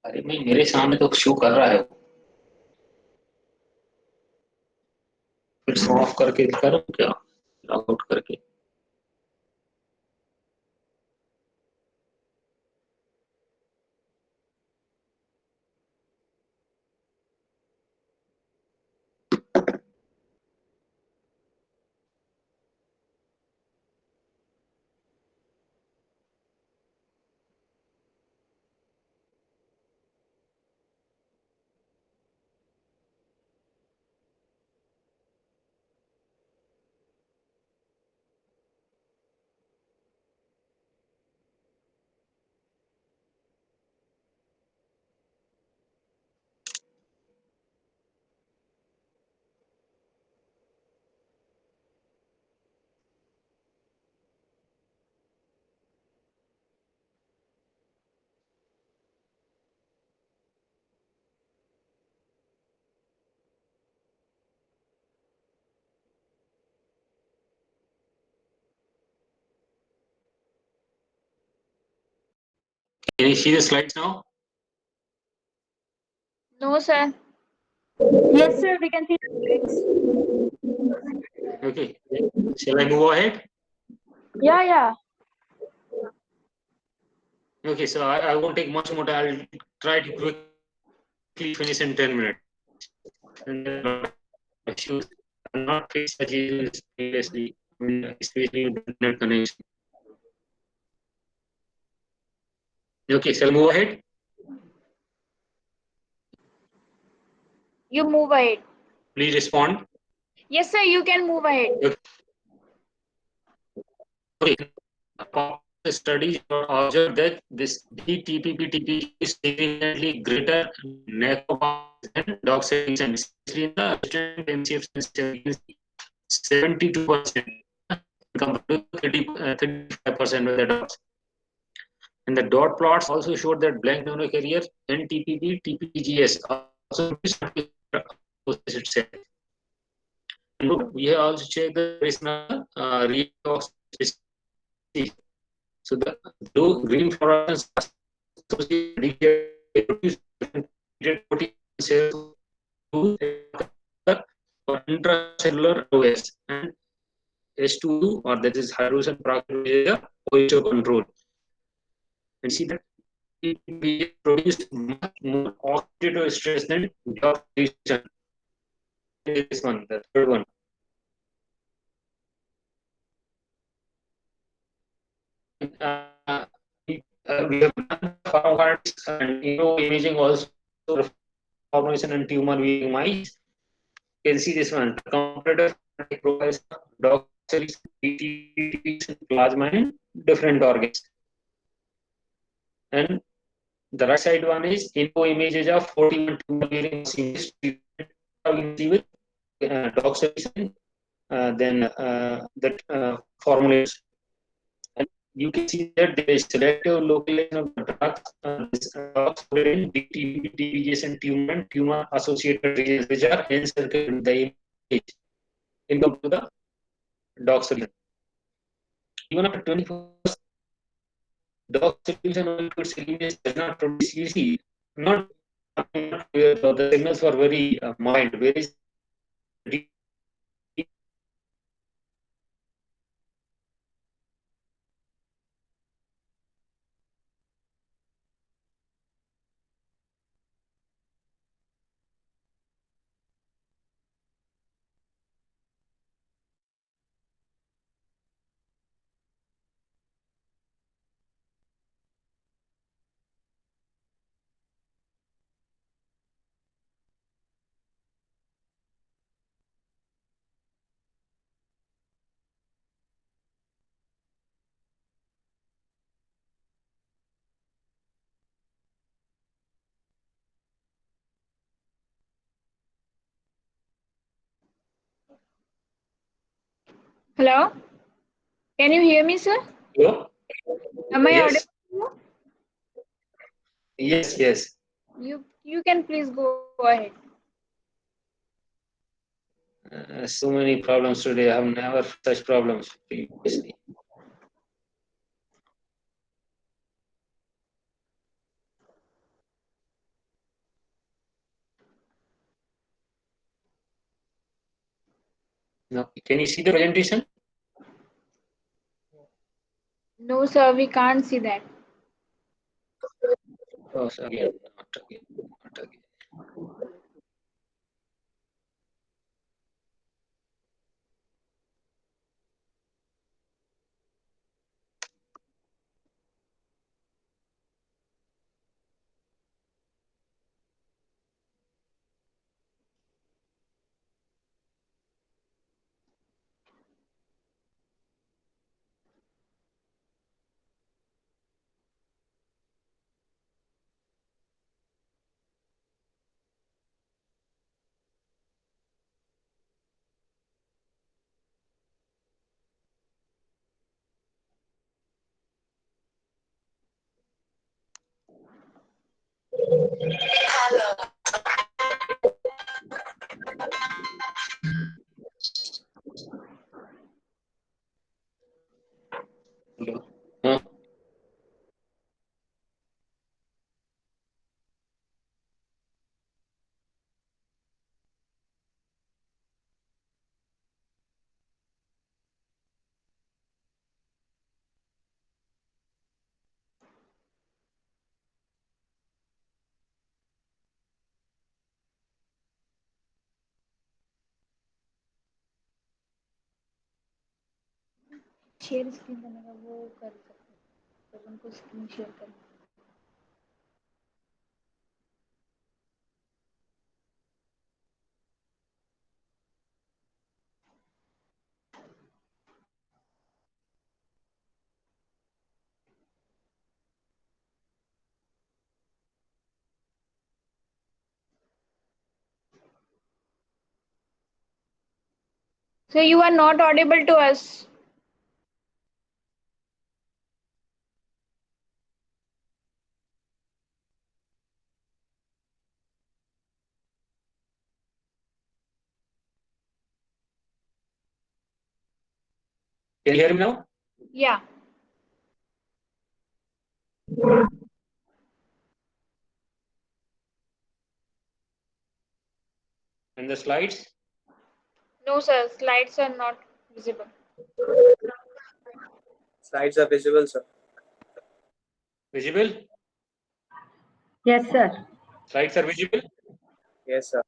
अरे भाई मेरे सामने तो शो कर रहा है, फिर शो ऑफ करके करूँ क्या, लॉग आउट करके? Can you see the slides now? No, sir. Yes, sir, we can see the Okay. Shall I move ahead? Yeah, yeah. Okay, so I won't take much more time. I'll try to quickly finish in 10 minutes. And issues are not faced such issues previously, especially with internet connection. Okay, shall I move ahead? You move ahead. Please respond. Yes, sir, you can move ahead. Okay. Studies observed that this DTPP-TP is significantly greater than doxycycline, especially in the resistant MCF 72% compared to 35% with the dogs. And the dot plots also showed that blank monocarrier and TPP, TPGS also itself. And we have also checked the redox. So the blue green fluorescence associated protein cells to intracellular OS and S2 or that is hydrogen peroxide OHO control. And see that it produced much more oxidative stress than deoxidation. This one, the third one. We have done pharmacokinetics and imaging also formation and tumor weaving mice. You can see this one. Comparator profiles dog cells, plasma, and different organs. And the right side one is info images of 41 tumor weaving mice with dog cells and then that formulates. And you can see that there is selective localization of the drugs in DTPGS and tumor associated regions, which are encircled in the image in compared to the dog solution. Even after 21st, dog solution or liquid salinity does not produce UC. Not the signals were very mild, very Hello? Can you hear me, sir? Hello? Am I Yes. audible? Yes, yes. You can please go ahead. So many problems today. I have never such problems previously. Now, can you see the presentation? No, sir, we can't see that. Oh, sorry, not again, not again. Hello. Huh? Share screen करने का वो कर सकते हैं, तो उनको screen share करना। So you are not audible to us. Can you hear me now? Yeah. And the slides? No, sir, slides are not visible. Slides are visible, sir. Visible? Yes, sir. Slides are visible? Yes, sir.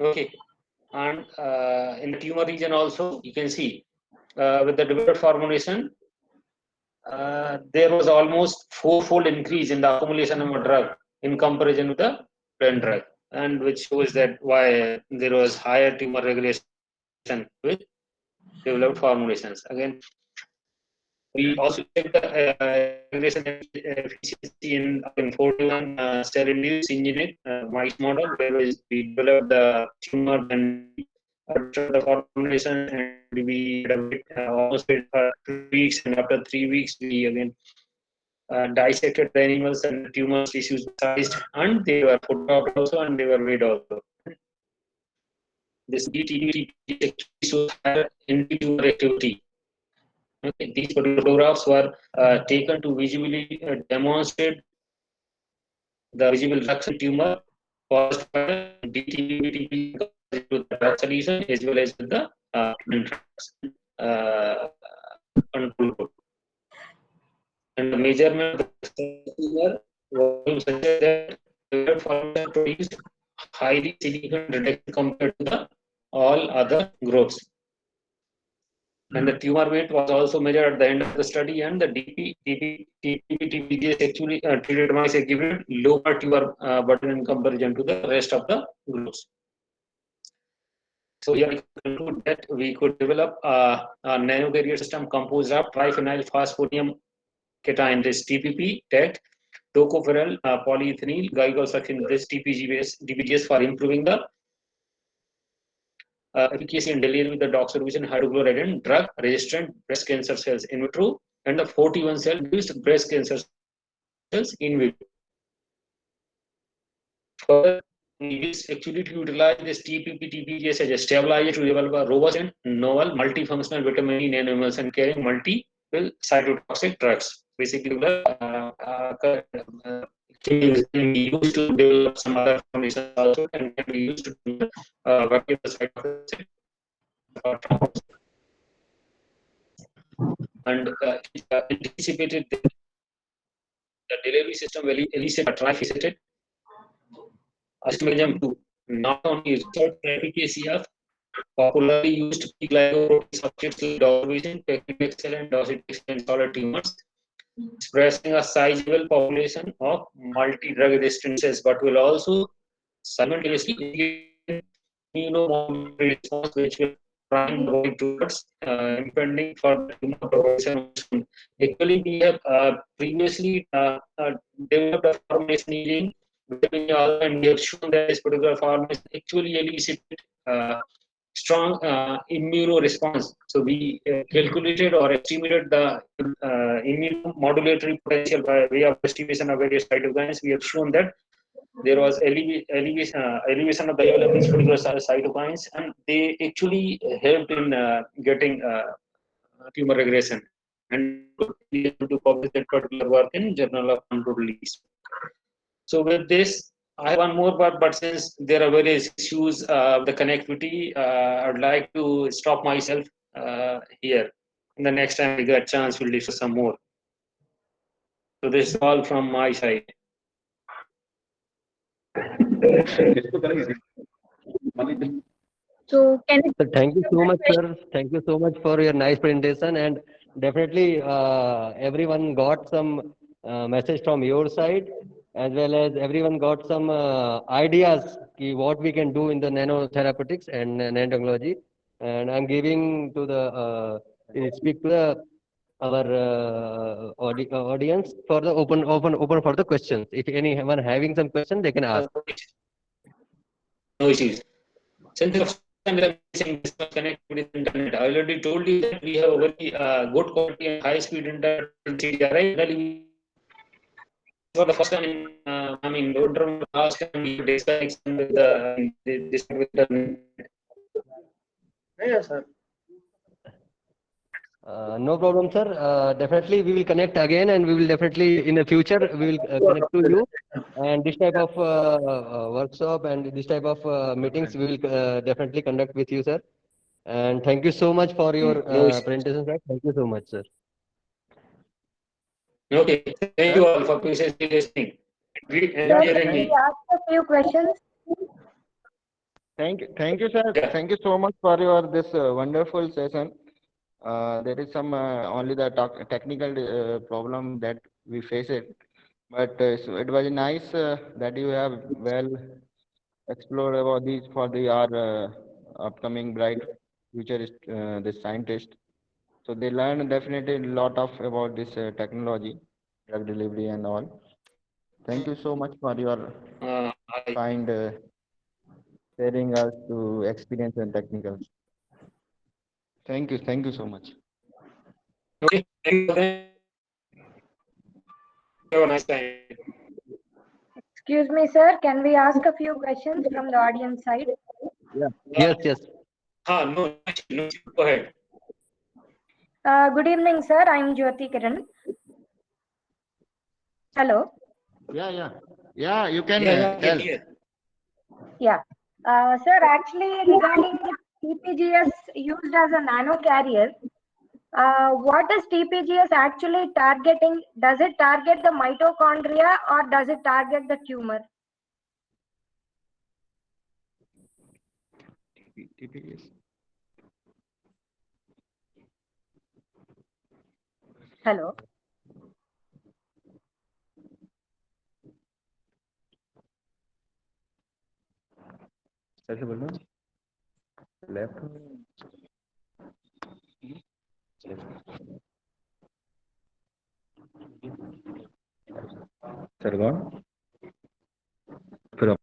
Okay. And in the tumor region also, you can see with the developed formulation, there was almost fourfold increase in the accumulation of a drug in comparison with the plain drug, and which shows that why there was higher tumor regulation with developed formulations. Again, we also check the regulation efficiency in 41 cell-induced syngeneic mice model, where we developed the tumor and the formulation, and we almost wait for 3 weeks, and after 3 weeks, we again dissected the animals and the tumor tissues sized, and they were photographed also, and they were weighed also. This DTP shows higher anti-tumor activity. Okay, these photographs were taken to visually demonstrate the visible reduction tumor caused by the DTP to the drug solution as well as with the control group. And the measurement of the tumor volume suggests that the formation produced highly significant reduction compared to the all other groups. And the tumor weight was also measured at the end of the study, and the DPTPGS actually treated mice exhibited lower tumor burden in comparison to the rest of the groups. So here we conclude that we could develop a nanocarrier system composed of triphenyl phosphodium cation, this TPP, TET, tocopherol, polyethylene glycol suction, this DPGS for improving the efficacy in dealing with the doxorubicin, hydrochloride, and drug-resistant breast cancer cells in vitro, and the 41 cell-induced breast cancer cells in vivo. Further, it is actually to utilize this TPP TPGS as a stabilizer to develop a robust and novel multifunctional vitamin E nanoemulsion carrying multiple cytotoxic drugs. Basically, can be used to develop some other formulations also, and can be used to work with the cytotoxic and anticipated the delivery system will elicit a trifaceted mechanism to not only research the efficacy of popularly used P-glycoprotein substrates like doxorubicin, paclitaxel, and docetaxel in solid tumors, expressing a sizable population of multi-drug resistant cells, but will also simultaneously immunomodulatory response, which will prime the body towards impending further tumor progression. Actually, we have previously developed a formulation using vitamin A, and we have shown that this particular formulation actually elicited strong immuno response. So we calculated or estimated the immunomodulatory potential by way of estimation of various cytokines. We have shown that there was elevation of the level of these particular cytokines, and they actually helped in getting tumor regression. And be able to publish that particular work in Journal of Controlled Release. So with this, I have one more, but since there are various issues of the connectivity, I'd like to stop myself here. And the next time we get a chance, we'll discuss some more. So this is all from my side. So can you So thank you so much, sir. Thank you so much for your nice presentation, and definitely everyone got some message from your side, as well as everyone got some ideas what we can do in the nanotherapeutics and nanotechnology. And I'm giving to the speak to the our audience for the open for the questions. If anyone having some question, they can ask. No issues. Since of time we are missing this much connectivity with internet, I already told you that we have a very good quality and high speed internet in CDRI. Really, for the first time in, I mean, don't remember last time we discussed with the Yes, sir. No problem, sir. Definitely, we will connect again, and we will definitely in the future we will connect to you. And this type of workshop and this type of meetings we will definitely conduct with you, sir. And thank you so much for your no issues. presentation, sir. Thank you so much, sir. Okay, thank you all for patiently listening and Sir, hearing can we me. ask a few questions? Thank you, sir. Yeah. Thank you so much for your this wonderful session. There is some only the technical problem that we face it, but so it was nice that you have well explored about these for the our upcoming bright future the scientist. So they learn definitely a lot of about this technology, drug delivery and all. Thank you so much for your I, kind sharing us to experience and technical. Thank you so much. okay, thank you. Have a nice time. Excuse me, sir. Can we ask a few questions from the audience side? Yes, yes. No, no, go ahead. Good evening, sir. I'm Jyoti Kiran. Hello. Yeah. You can Yeah, tell. yeah. Yeah. Sir, actually, regarding the TPGS used as a nano carrier, what is TPGS actually targeting? Does it target the mitochondria or does it target the tumor? TPS. Hello. कैसे बोलना left sir कौन फिर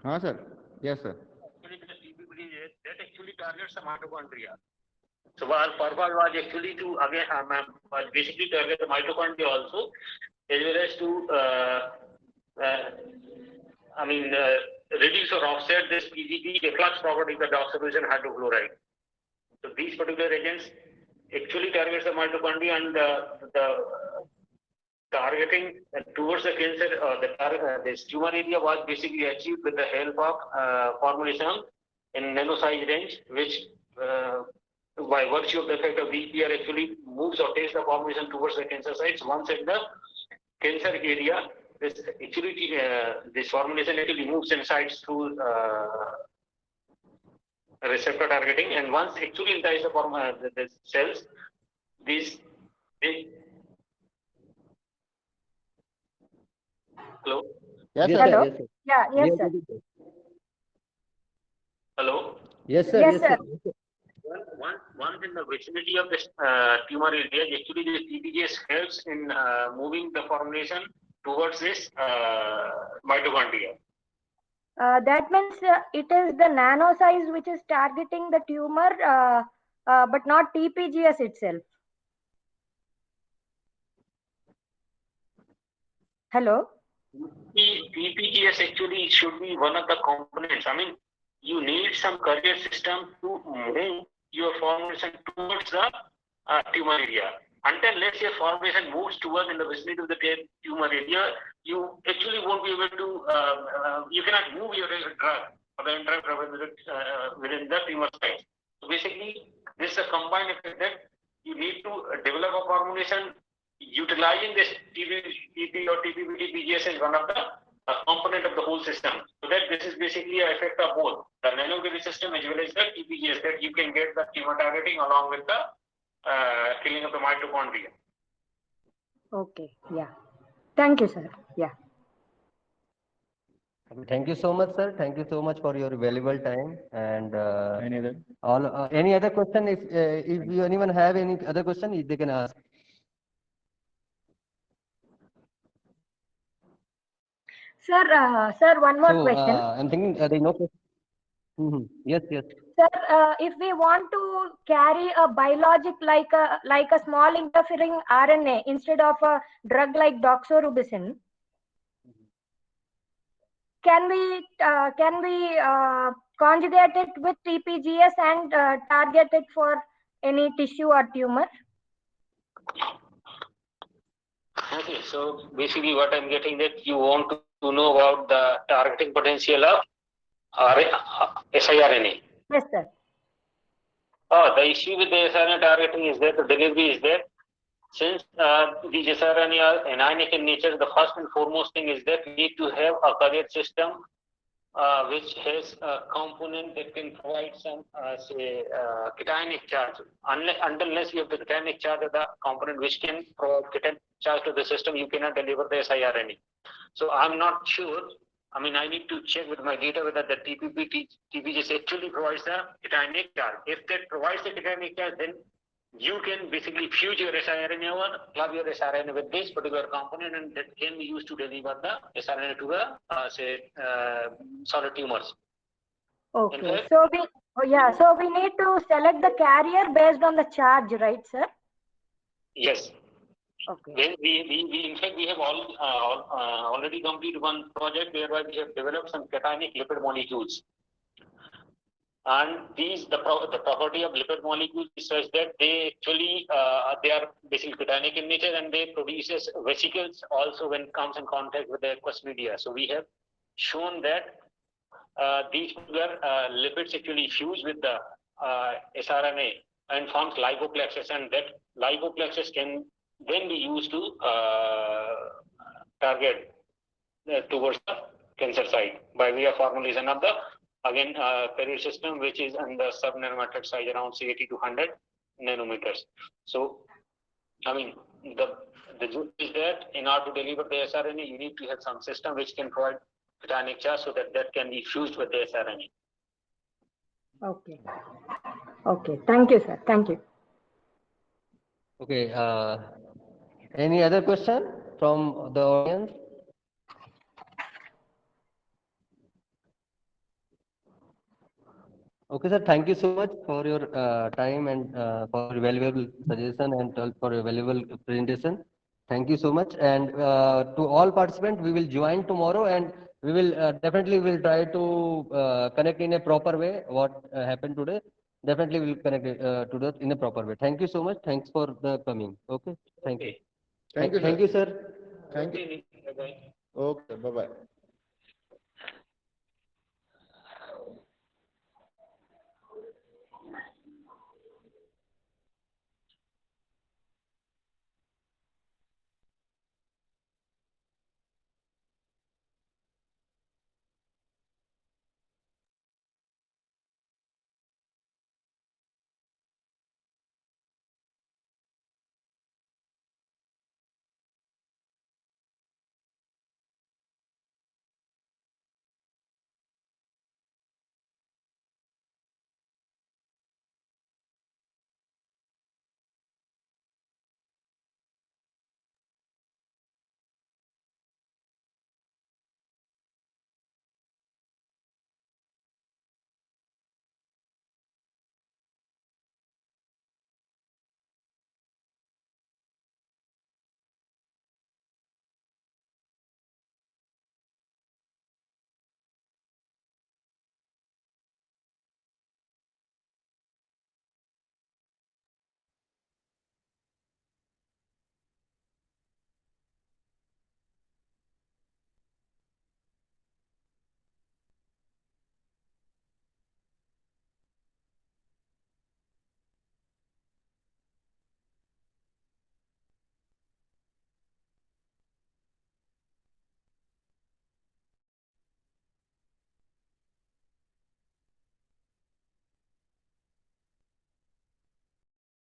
हाँ sir. Yes sir. That actually targets the mitochondria. So while purpose was actually to again was basically target the mitochondria also, as well as to reduce or offset this PGP efflux property of the deoxyribonucleic hydrochloride. So these particular agents actually targets the mitochondria, and the targeting towards the cancer, this tumor area was basically achieved with the help of formulation in nano-size range, which by virtue of the effect of VPR actually moves or takes the formulation towards the cancer sites. Once at the cancer area, this actually this formulation actually moves inside through receptor targeting, and once actually inside the cells, hello. Yes Yes, sir. sir. Hello? Yes, sir. Yeah, We yes, are sir. good, sir. Hello. Yes, sir. Yes, Yes, sir. sir. Yes, sir. Once in the vicinity of this tumor area, actually the TPGS helps in moving the formulation towards this mitochondria. That means it is the nano size which is targeting the tumor, but not TPGS itself. Hello? TPGS actually should be one of the components. I mean, you need some carrier system to move your formulation towards the tumor area. Until let's say formulation moves towards in the vicinity of the tumor area, you actually won't be able to, you cannot move your drug or the entire drug within the tumor site. So basically, this is a combined effect that you need to develop a formulation utilizing this TP or TPBT PGS is one of the component of the whole system. So that this is basically an effect of both the nanogrid system as well as the TPGS, that you can get the tumor targeting along with the killing of the mitochondria. Okay, yeah. Thank you, sir. Yeah. Thank you so much, sir. Thank you so much for your valuable time. And Any other? any other question? If you anyone have any other question, they can ask. Sir, one more So question. I'm thinking there is no question. Yes, yes. Sir, if we want to carry a biologic like a small interfering RNA instead of a drug like doxorubicin, can we conjugate it with TPGS and target it for any tissue or tumor? Okay, so basically what I'm getting that you want to know about the targeting potential of siRNA. Yes, sir. The issue with the siRNA targeting is that the delivery is there. Since these siRNA are anionic in nature, the first and foremost thing is that we need to have a carrier system which has a component that can provide some cationic charge. Unless you have the cationic charge of the component which can provide cationic charge to the system, you cannot deliver the siRNA. So I'm not sure. I mean, I need to check with my data whether the TPGS actually provides the cationic charge. If that provides the cationic charge, then you can basically fuse your siRNA or club your siRNA with this particular component, and that can be used to deliver the siRNA to the solid tumors. Okay. So we need to select the carrier based on the charge, right, sir? Yes. Okay. Then we in fact we have already completed one project whereby we have developed some cationic lipid molecules. And the property of lipid molecules is such that they actually they are basically cationic in nature, and they produces vesicles also when it comes in contact with the aqueous media. So we have shown that these lipids actually fuse with the siRNA and forms lipoplexes, and that lipoplexes can then be used to target towards the cancer site by way of formulation of the carrier system, which is in the sub-nanometric size around say 80 to 100 nanometers. So, I mean, the truth is that in order to deliver the siRNA, you need to have some system which can provide cationic charge so that can be fused with the siRNA. Okay. Okay. Thank you, sir. Thank you. Okay. Any other question from the audience? Okay, sir. Thank you so much for your time and for your valuable suggestion and for your valuable presentation. Thank you so much. And to all participants, we will join tomorrow, and we will definitely will try to connect in a proper way. What happened today? Definitely we will connect to that in a proper way. Thank you so much. Thanks for the coming. Okay. Thank you. Thank you, Thank sir. you, sir. Thank you. Okay, bye-bye. Okay, bye bye.